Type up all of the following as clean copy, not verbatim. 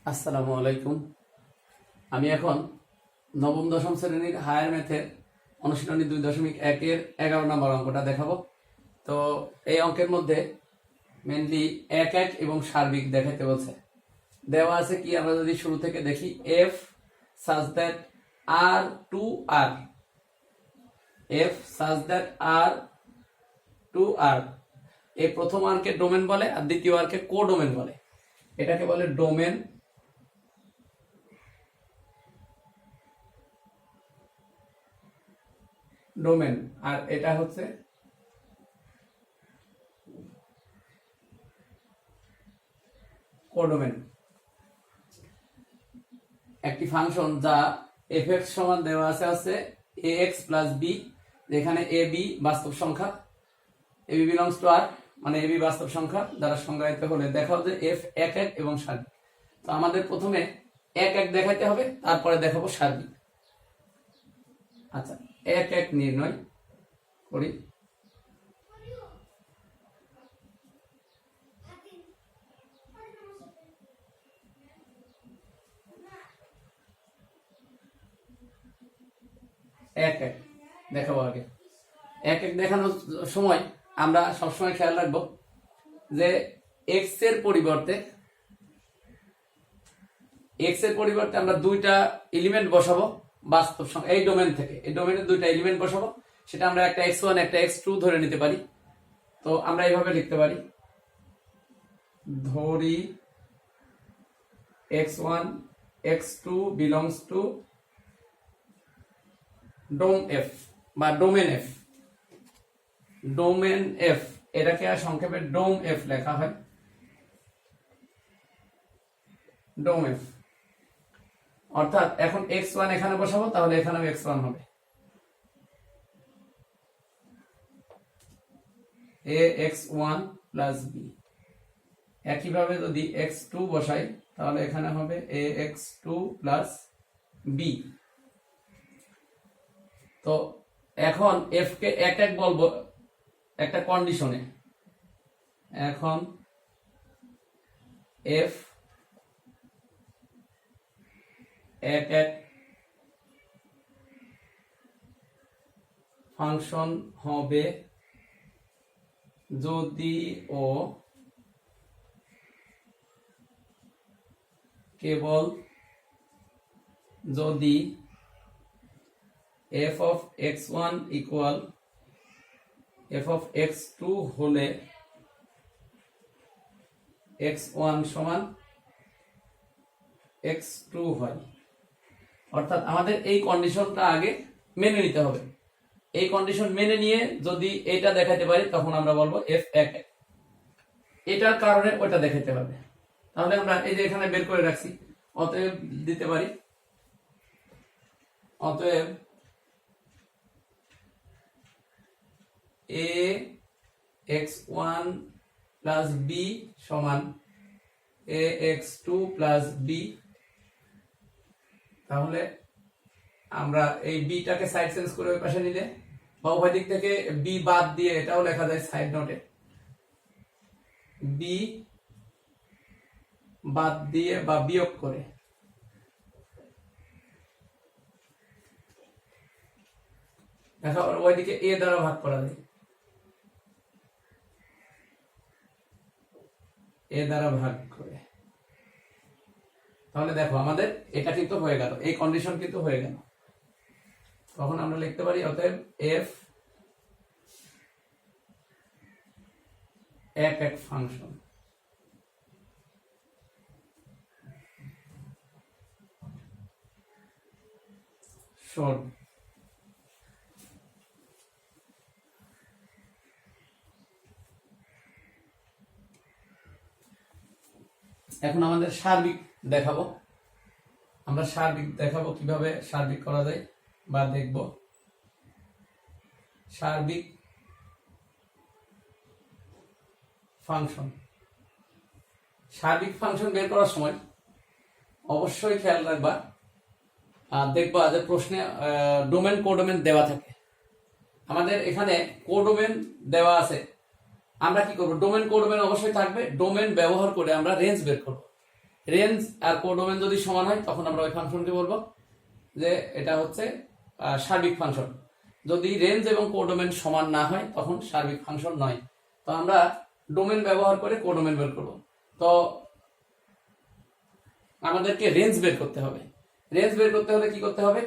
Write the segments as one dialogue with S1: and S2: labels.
S1: আসসালামু আলাইকুম। আমি এখন নবম দশম শ্রেণীর হায়ার ম্যাথের অনুশীলনী 2.1-এর 11 নম্বর অঙ্কটা দেখাবো। তো এই অঙ্কের মধ্যে মেনলি এক এক এবং সার্বিক দেখাতে বলছে। দেওয়া আছে কি, আমরা যদি শুরু থেকে দেখি, f such that R to R, f such that R to R, এই প্রথম আরকে ডোমেন বলে আর দ্বিতীয় আরকে কোডোমেন বলে। এটাকে বলে ডোমেন, ডোমেন, আর এটা হচ্ছে কোডোমেন। একটি ফাংশন যা এফ এক্স সমান দেওয়া আছে এ এক্স প্লাস বি, যেখানে এ বি বাস্তব সংখ্যা, এ বি বিলংস টু আর, মানে এ বি বাস্তব সংখ্যা দ্বারা সংজ্ঞায়িত হলে দেখাও যে এফ এক এক এবং সার্বিক। তো আমাদের প্রথমে এক এক দেখাইতে হবে, তারপরে দেখাবো সার্বিক। আচ্ছা, এক এক নির্ণয় করি। এক এক দেখাবো আগে। এক এক দেখানোর সময় আমরা সবসময় খেয়াল রাখবো যে এক্স এর পরিবর্তে আমরা দুইটা এলিমেন্ট বসাবো বাস্তব সংখ্যা এই ডোমেন থেকে। এই ডোমেনের দুইটা এলিমেন্ট বসাবো, সেটা আমরা একটা x1 একটা x2 ধরে নিতে পারি। তো আমরা এইভাবে লিখতে পারি, ধরি x1 x2 বিলংস টু ডোম এফ বা ডোমেন এফ। ডোমেন এফ এটাকে আর সংক্ষেপে ডোম এফ লেখা হয়, ডোম এফ। অর্থাৎ এখন x1 এখানে বসাবো, তাহলে এখানেও x1 হবে, ax1 প্লাস বি। একইভাবে যদি x2 বসাই, তাহলে এখানে হবে ax2 প্লাস বি। তো এখন f কে এক এক বলবো একটা কন্ডিশনে। এখন f এক এক ফাংশন হবে যদি ও কেবল যদি f of x1 equal f of x2 হলে x1 সমান x2 হয়। অর্থাৎ আমাদের এই কন্ডিশনটা আগে মেনে নিতে হবে। এই কন্ডিশন মেনে নিয়ে যদি এটা দেখাতে পারি, তখন আমরা বলবো f এক এক। এটার কারণে ওটা দেখাতে হবে। তাহলে আমরা এই যে এখানে বের করে রাখছি, অতএব দিতে পারি, অতএব ax1 প্লাস বি সমান ax2 প্লাস বি। তাহলে আমরা এই বিটাকে সাইড চেঞ্জ করে ওই পাশে নিলে, বা উভয় দিক থেকে বি বাদ দিয়ে এটাও লেখা যায় সাইড নোটে, বি বাদ দিয়ে বা বিয়োগ করে দেখা, ওইদিকে এ দ্বারা ভাগ করা যায়, এ দ্বারা ভাগ করে। তাহলে দেখো আমাদের এটা কিন্তু হয়ে গেল, এই কন্ডিশন কিন্তু হয়ে গেল। তখন আমরা লিখতে পারি অতএব এফ এক এক ফাংশন শোন। এখন আমাদের সার্বিক দেখাবো। আমরা সার্বিক দেখাবো কিভাবে সার্বিক করা যায় বা দেখব। সার্বিক ফাংশন, সার্বিক ফাংশন বের করার সময় অবশ্যই খেয়াল রাখবা, দেখবা যে প্রশ্নে ডোমেন কোডোমেন দেওয়া থাকে। আমাদের এখানে কোডোমেন দেওয়া আছে, আমরা কি করব, ডোমেন কোডোমেন অবশ্যই থাকবে। ডোমেন ব্যবহার করে আমরা রেঞ্জ বের করব। রেঞ্জ আর কোডোমেন যদি সমান হয় তখন আমরা ওই ফাংশনকে বলবো যে এটা হচ্ছে সার্বিক ফাংশন। যদি রেঞ্জ এবং কোডোমেন সমান না হয় তখন সার্বিক ফাংশন নয়। তো আমরা ডোমেন ব্যবহার করে কোডোমেন বের করব। তো আমাদেরকে রেঞ্জ বের করতে হবে। রেঞ্জ বের করতে হলে কি করতে হবে,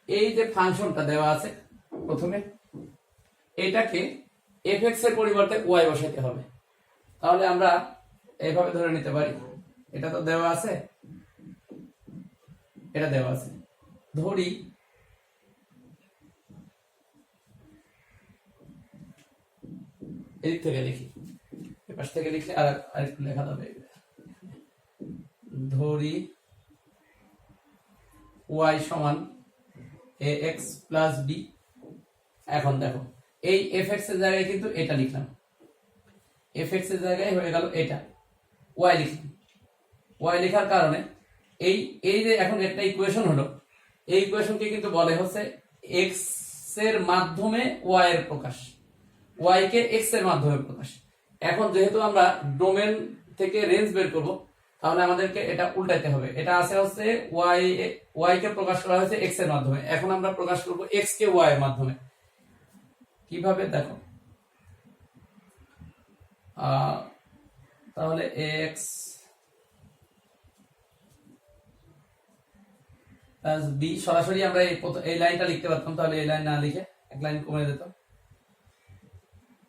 S1: এই যে ফাংশনটা দেওয়া আছে প্রথমে এটাকে এফএক্স এর পরিবর্তে ওয়াই বসাইতে হবে। তাহলে আমরা এইভাবে ধরে নিতে পারি, এটা তো দেওয়া আছে, এটা দেওয়া আছে, ধরি এদিক থেকে লিখি, এপাশ থেকে লিখলে আরেকটু লেখা যাবে। ধরি y সমান ax প্লাস b। এখন দেখো এই fx এর জায়গায় কিন্তু এটা লিখলাম, fx এর জায়গায় হয়ে গেল এটা, y লিখলাম। y লেখার কারণে এই যে এখন একটা ইকুয়েশন হলো, এই ইকুয়েশনকে কিন্তু বলে হচ্ছে x এর মাধ্যমে y এর প্রকাশ, y কে x এর মাধ্যমে প্রকাশ। এখন যেহেতু আমরা ডোমেন থেকে রেঞ্জ বের করব, তাহলে আমাদেরকে এটা উল্টাইতে হবে। এটা আছে হচ্ছে y কে প্রকাশ করা হয়েছে x এর মাধ্যমে, এখন আমরা প্রকাশ করব x কে y এর মাধ্যমে। কিভাবে দেখো, তাহলে x প্লাস b, সরাসরি আমরা এই লাইনটা লিখতে পারতাম, তাহলে এই লাইন না লিখে এক লাইন কমে যেত।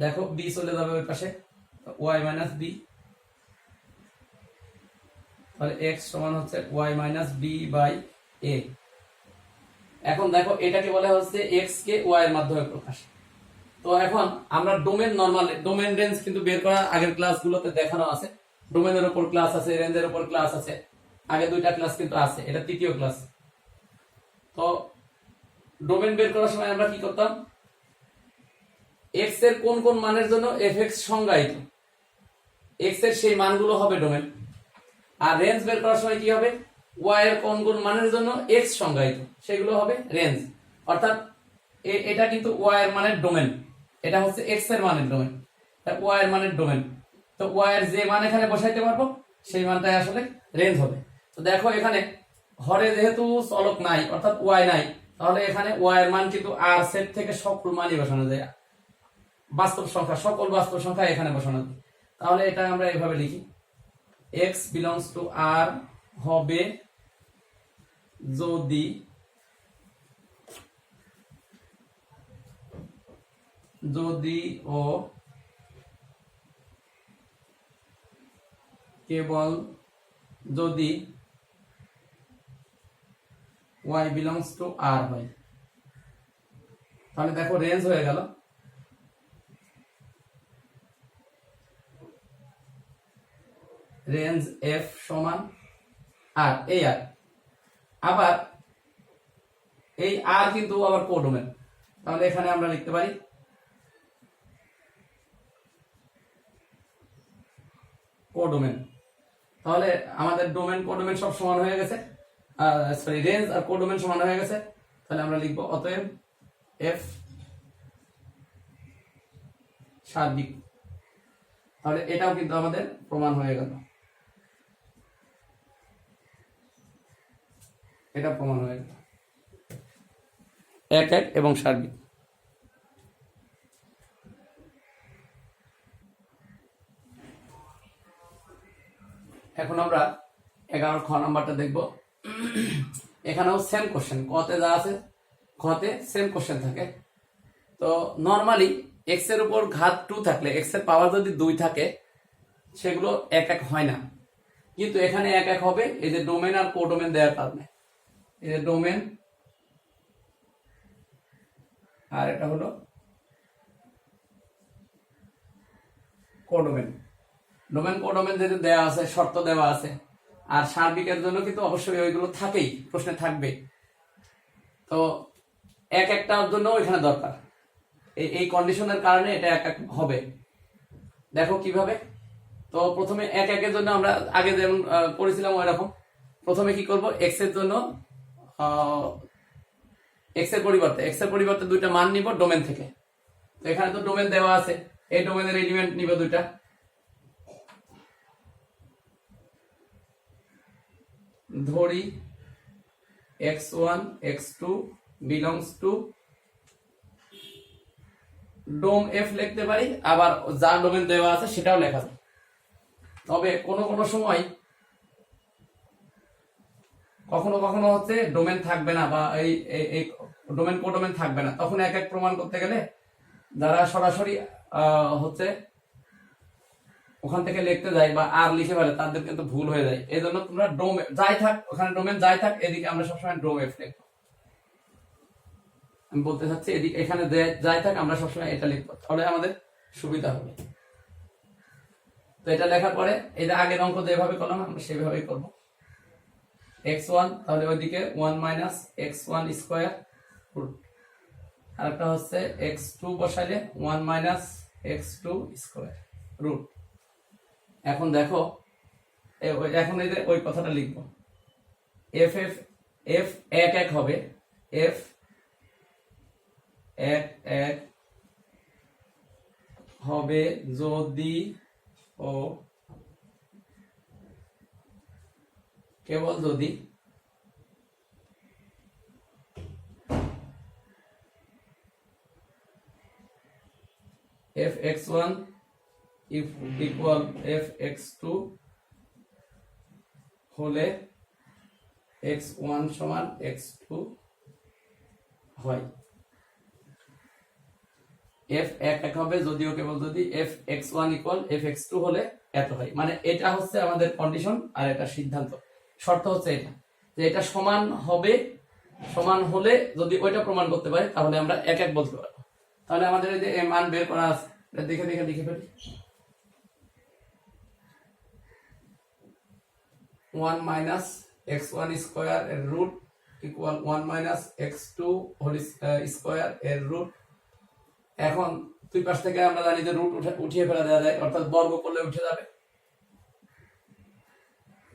S1: দেখো b চলে যাবে ওই পাশে, y মাইনাস b, তাহলে x সমান হচ্ছে y minus b by a। এখন দেখো এটাকে বলা হচ্ছে x কে y এর মাধ্যমে প্রকাশ। তো এখন আমরা ডোমেন নরমাল ডোমেন রেঞ্জ কিন্তু বের করা আগের ক্লাসগুলোতে দেখানো আছে, ডোমেনের উপর ক্লাস আছে, রেঞ্জের উপর ক্লাস আছে, আগে দুইটা ক্লাস কিন্তু আছে, এটা তৃতীয় ক্লাস। তো ডোমেন বের করার সময় আমরা কি করতাম, x এর কোন কোন মানের জন্য fx সংজ্ঞায়িত, x এর সেই মানগুলো হবে ডোমেন। আর রেঞ্জ বের করার সময় কি হবে, y এর কোন কোন মানের জন্য x সংজ্ঞায়িত, সেগুলো হবে রেঞ্জ। অর্থাৎ এটা কিন্তু y এর মানের ডোমেন, এটা হচ্ছে x এর মানের ডোমেন, y এর মানের ডোমেন। তো y এর যে মান এখানে বসাইতে পারবো সেই মানটাই আসলে রেঞ্জ হবে। তো দেখো এখানে হরে যেহেতু চলক নাই অর্থাৎ y নাই, তাহলে এখানে y এর মান কিন্তু r সেট থেকে সকল মানই বসানো যায়, বাস্তব সংখ্যা সকল বাস্তব সংখ্যা এখানে বসানো যায়। তাহলে এটা আমরা এভাবে লিখি, x belongs to r হবে যদি ও কেবল যদি y belongs to r হয়। তাহলে দেখো রেঞ্জ হয়ে গেল রেঞ্জ f সমান r, এই r, আবার এই r কিন্তু আবার কোডোমেন। তাহলে এখানে আমরা লিখতে পারি কোডোমেন। তাহলে আমাদের ডোমেন কোডোমেন সব সমান হয়ে গেছে, সরি রেঞ্জ আর কোডোমেন সমান হয়ে গেছে। তাহলে আমরা লিখব অতএব f সার্বিক। তাহলে এটাও কিন্তু আমাদের প্রমাণ হয়ে গেল, এটা প্রমাণ হয়ে গেল এক এক এবং সার্বিক। এখন আমরা 11 খ নাম্বারটা দেখব। এখানেও সেম কোশ্চেন, কতে যা আছে খতে সেম কোশ্চেন থাকে। তো নরমালি x এর উপর ঘাত 2 থাকলে, x এর পাওয়ার যদি 2 থাকে সেগুলো এক এক হয় না, কিন্তু এখানে এক এক হবে এই যে ডোমেন আর কোডোমেন দেওয়ার কারণে। এই যে ডোমেন আর এটা হলো কোডোমেন। ডোমেন কোডোমেন যেহেতু দেওয়া আছে, শর্ত দেওয়া আছে, আর সার্বিকের জন্য কিন্তু অবশ্যই ওইগুলো থাকেই, প্রশ্নে থাকবে। তো এক একটার জন্য এখানে দরকার, এই কন্ডিশনের কারণে এটা এক এক হবে। দেখো কিভাবে। তো প্রথমে এক একের জন্য আমরা আগে যেমন করেছিলাম ওই রকম, প্রথমে কি করব, x এর জন্য x এর পরিবর্তে দুইটা মান নিব ডোমেন থেকে। তো এখানে তো ডোমেন দেওয়া আছে, এই ডোমেনের এলিমেন্ট নিব দুইটা, ধরি x1 x2 বিলংস টু ডোম এফ লিখতে পারি, আবার যা ডোমেন দেওয়া আছে সেটাও লেখা যায়। তবে কোনো কোনো সময় কখনো কখনো হচ্ছে ডোমেন থাকবে না, বা এই ডোমেন কোডোমেন থাকবে না, তখন এক এক প্রমাণ করতে গেলে যারা সরাসরি হচ্ছে ওখান থেকে লিখতে যায় বা আর লিখে ফেলে তাদের কিন্তু ভুল হয়ে যায়। এই জন্য তোমরা ডোম যাই থাক, ওখানে ডোমেন যাই থাক, এদিকে আমরা সবসময় ডোম এফ লিখবো। আমি বলতে চাচ্ছি এদিকে এখানে যাই থাক আমরা সবসময় এটা লিখবো, তাহলে আমাদের সুবিধা হবে। তো এটা লেখার পরে এটা আগের অঙ্ক যেভাবে করলাম আমরা সেভাবেই করবো। x1 তাহলে ওইদিকে 1 মাইনাস x1 স্কোয়ার রুট, আর একটা হচ্ছে x2 বসাইলে 1 minus x2 square root. এখন দেখো এখন এই যে ওই কথাটা লিখবো, এফ এফ এফ এক এক হবে, এফ এক এক হবে যদি ও কেবল যদি f(x1) equal f(x2) হলে x1 সমান x2 হয়। f এক এক হবে যদিও কেবল যদি f(x1) equal f(x2) হলে এত হয়। মানে এটা হচ্ছে আমাদের কন্ডিশন, আর এটা সিদ্ধান্ত। শর্ত হচ্ছে এটা যে এটা সমান হবে, সমান হলে যদি ওইটা প্রমাণ করতে পারি তাহলে আমরা এক এক বলতে পারবো। তাহলে আমাদের এই যে মান বের করা আছে, দেখে দেখে লিখে ফেলি। 1 মাইনাস x1 স্কোয়ার এর root equal 1 minus x2 whole square এর রুট। এখন দুই পাশ থেকে আমরা জানি যে রুট উঠিয়ে ফেলা দেওয়া যায়, অর্থাৎ বর্গ করলে উঠে যাবে,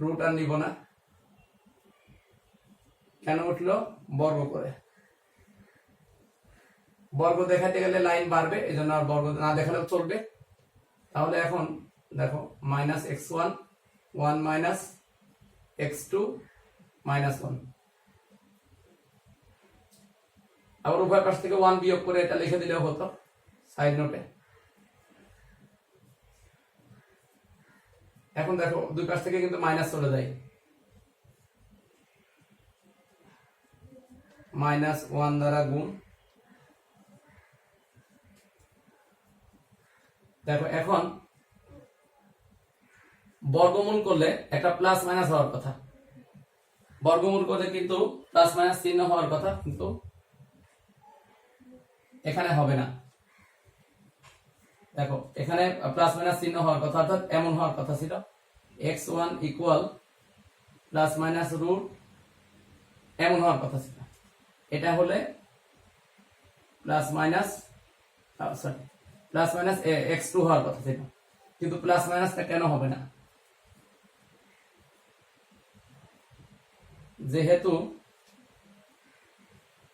S1: রুট আর নিব না। কেন উঠলো? বর্গ করে। বর্গ দেখাতে গেলে লাইন বাড়বে, এই জন্য আর বর্গ না দেখালেও চলবে। তাহলে এখন দেখো minus x1 1 minus x2 minus 1, আবার উভয় পাশ থেকে 1 বিয়োগ করে এটা লিখে দিলেও হতো সাইড নোটে। এখন দেখো দুই পাশ থেকে কিন্তু মাইনাস চলে যায়, মাইনাস 1 দ্বারা গুণ। দেখো এখন বর্গমূল করলে একটা প্লাস মাইনাস হওয়ার কথা, বর্গমূল করলে কিন্তু প্লাস মাইনাস চিহ্ন হওয়ার কথা, কিন্তু এখানে হবে না। দেখো এখানে প্লাস মাইনাস চিহ্ন হওয়ার কথা, অর্থাৎ এমন হওয়ার কথা ছিল x1 equal plus minus root, এমন হওয়ার কথা ছিল। এটা হলে plus minus sorry plus minus x2 হওয়ার কথা ছিল, কিন্তু প্লাস মাইনাসটা কেন হবে না? যেহেতু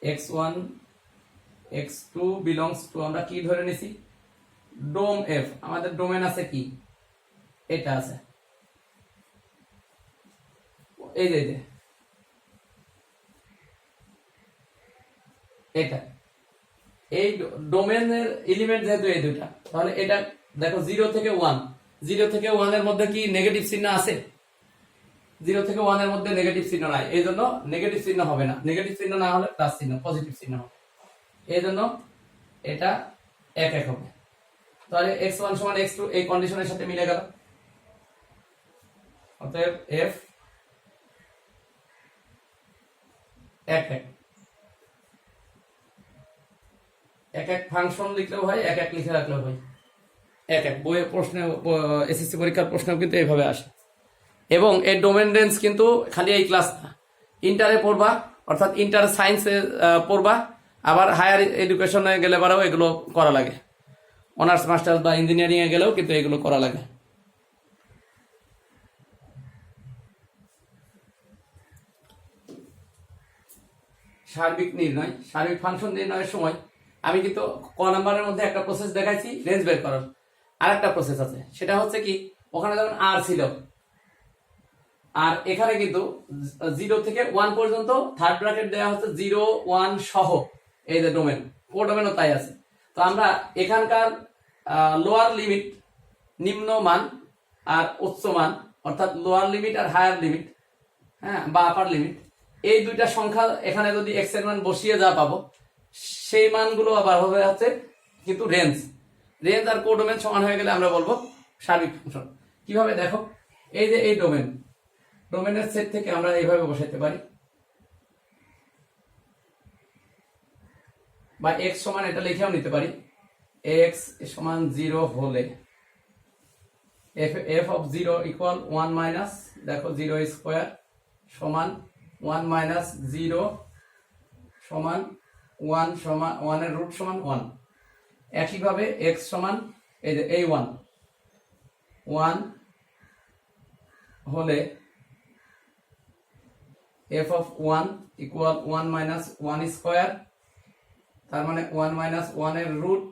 S1: x1 x2 বিলংস টু আমরা কি ধরে নিছি? ডোম এফ। আমাদের ডোমেন আছে কি? এটা আছে, এই যে এটা, এই ডোমেনের এলিমেন্ট যেহেতু এই দুইটা, তাহলে এটা দেখো 0 থেকে 1, 0 থেকে 1 এর মধ্যে কি নেগেটিভ চিহ্ন আছে? 0 থেকে 1 এর মধ্যে নেগেটিভ চিহ্ন নাই, এই জন্য নেগেটিভ চিহ্ন হবে না। নেগেটিভ চিহ্ন না হলে প্লাস চিহ্ন, পজিটিভ চিহ্ন হবে, এই জন্য এটা এক এক হবে। তাহলে x1 সমান x2 এই কন্ডিশনের সাথে মিলে গেল। অতএব f এক এক, এক এক ফাংশন লিখলেও হয়, এক এক লিখে রাখলেও হয়। এক এক বইয়ের প্রশ্নে, এসএসসি পরীক্ষার প্রশ্নেও কিন্তু এইভাবে আসে। এবং এর ডোমেন রেঞ্জ কিন্তু খালি এই ক্লাস না, ইন্টারে পড়বা, অর্থাৎ ইন্টার সায়েন্সে পড়বা, আবার হায়ার এডুকেশনে গেলে পরেও এগুলো করা লাগে, অনার্স মাস্টার্স বা ইঞ্জিনিয়ারিং এ গেলেও কিন্তু এগুলো করা লাগে। সার্বিক নির্ণয়, সার্বিক ফাংশন নির্ণয়ের সময় আমি কিন্তু ক নাম্বারের মধ্যে একটা প্রসেস দেখাইছি রেঞ্জ বের করার, আর একটা প্রসেস আছে, সেটা হচ্ছে কি, ওখানে যেমন আর ছিল, আর এখানে কিন্তু 0 থেকে 1 পর্যন্ত থার্ড ব্র্যাকেট দেওয়া হচ্ছে 0 1 সহ। এই যে ডোমেন, কোডোমেনও তাই আছে। তো আমরা এখানকার লোয়ার লিমিট নিম্ন মান আর উচ্চ মান, অর্থাৎ লোয়ার লিমিট আর হায়ার লিমিট, হ্যাঁ, বা আপার লিমিট, এই দুইটা সংখ্যা এখানে যদি এক্স এর মান বসিয়ে যা পাবো, সেই মানগুলো আবার হবে হচ্ছে কিন্তু রেঞ্জ। রেঞ্জ আর কোডোমেন সমান হয়ে গেলে আমরা বলবো সার্বিক ফাংশন। কিভাবে দেখো, এই যে এই ডোমেন, ডোমেনের সেট থেকে আমরা এইভাবে বসাইতে পারি, বা এক্স সমান এটা লিখেও নিতে পারি, এক্স সমান 0 হলে এফ অফ 0 ইকুয়াল 1 মাইনাস, দেখো 0 স্কোয়ার সমান 1 মাইনাস 0 সমান 1 সমান 1 এর রুট সমান 1। একইভাবে এক্স সমান এই যে এই 1 হলে F of 1 equal 1 minus 1 square, তার মানে 1 মাইনাস 1 এর রুট,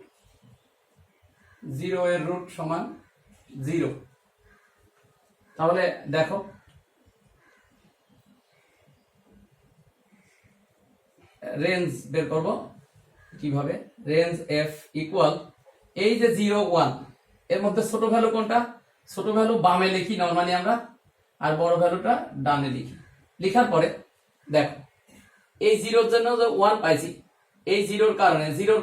S1: 0 এর রুট সমান 0। তাহলে দেখো রেঞ্জ বের করব কিভাবে, রেঞ্জ এফ ইকুয়াল এই যে 0 1 এর মধ্যে ছোট ভ্যালু কোনটা, ছোট ভ্যালু বামে লিখি নরমালি আমরা, আর বড় ভ্যালুটা ডানে লিখি। লিখার পরে দেখো এই 0 এর জন্য যে 1 পাইছি, এই 0 এর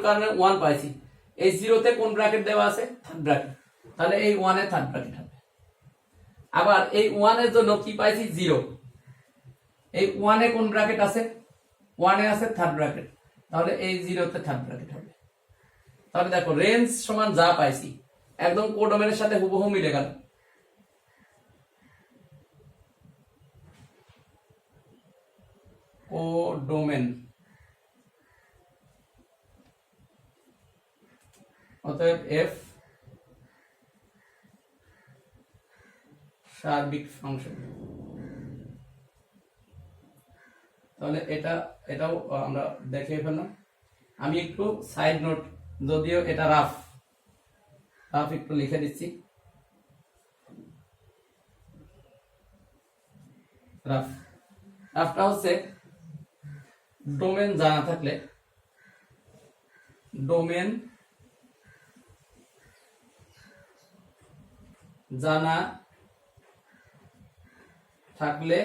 S1: কারণে 1 পাইছি, এই 0 তে কোন ব্র্যাকেট দেওয়া আছে, থার্ড ব্র্যাকেট, তাহলে এই 1 এর থার্ড ব্র্যাকেট হবে। আবার এই 1 এর জন্য কি পাইছি 0, এই 1 এ কোন ব্র্যাকেট আছে, 1 এ আছে থার্ড ব্র্যাকেট, তাহলে এই 0 তে থার্ড ব্র্যাকেট হবে। তাহলে দেখো রেঞ্জ সমান যা পাইছি একদম কোডোমেনের সাথে হুবহু মিলে গেল। কোডোমেন, অতএব এফ সার্বিক ফাংশন। তাহলে এটাও আমরা দেখে ফেললাম। আমি একটু সাইড নোট, যদিও এটা রাফ একটু লিখে দিচ্ছি। রাফটা হচ্ছে ডোমেন জানা থাকলে, ডোমেন জানা থাকলে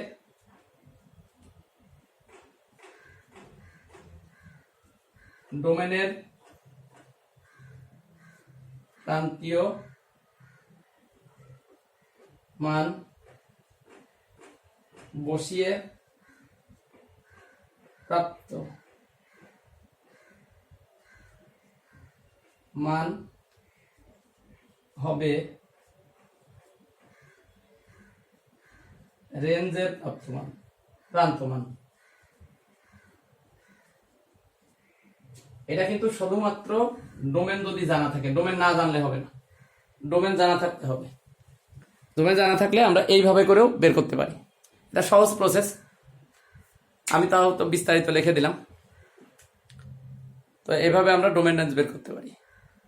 S1: ডোমেনের প্রান্তীয় মান বসিয়ে প্রাপ্ত মান হবে রেঞ্জের প্রান্ত মান। এটা কিন্তু শুধুমাত্র ডোমেন যদি জানা থাকে, ডোমেন না জানলে হবে না, ডোমেন জানা থাকতে হবে। ডোমেন জানা থাকলে আমরা এইভাবে করেও বের করতে পারি। এটা সহজ প্রসেস, আমি তাও তো বিস্তারিত লিখে দিলাম। তো এইভাবে আমরা ডোমেন রেঞ্জ বের করতে পারি।